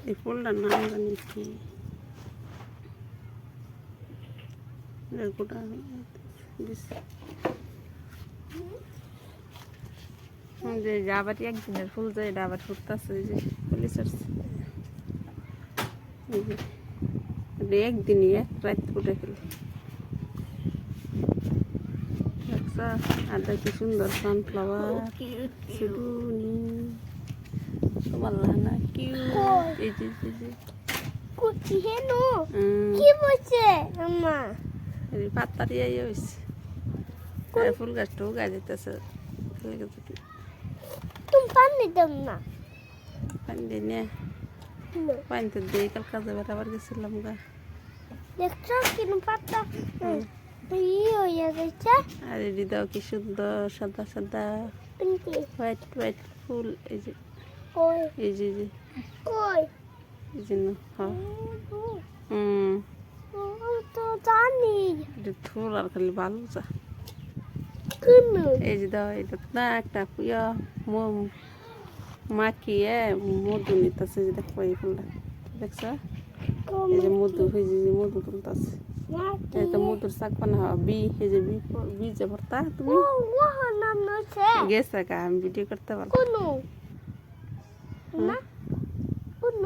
এই ফুলটার নাম জানি কি গোটা যে আবার একদিনের ফুল যায় এটা আবার ফুটতেছে ওই যে পুলিশ আসছে একদিনই এক রাত ফুটে ফেলে দেখছা আর দেখি সুন্দর সানফ্লাওয়ার শুধু তোমার না কিউ এই যে কুচি হেনো কি বলছে আম্মা এই পাতা দিয়ে হয়েছে ফুল গাছটাও গাছ যেতেছে তুমি পানি দাও না পানি দিয়ে নিয়ে পানি তো দিয়ে কাল কাজে বেড়াবার গেছিলাম গা দেখছো কিরম পাতা হয়ে গেছে আর এটি দাও কি সুন্দর সাদা সাদা হোয়াইট হোয়াইট ফুল এই যে কই এই যে কই এই জন্য হুম তো জানি এটা ফুল আর খালি ভালো যা কোন এই যে দাও এটা না একটা ইয়া মাখিয়ে মধু নিতেছে যে দেখো এই ফুলটা দেখছো এই যে মধু হয়েছে যে মধু তুলতেছে এই তো মধুর শাক বানা বি এই যে বীজে ভর্তা তুমি নাম নছে গেছে কা আমি ভিডিও করতে পারবো কোন না কোন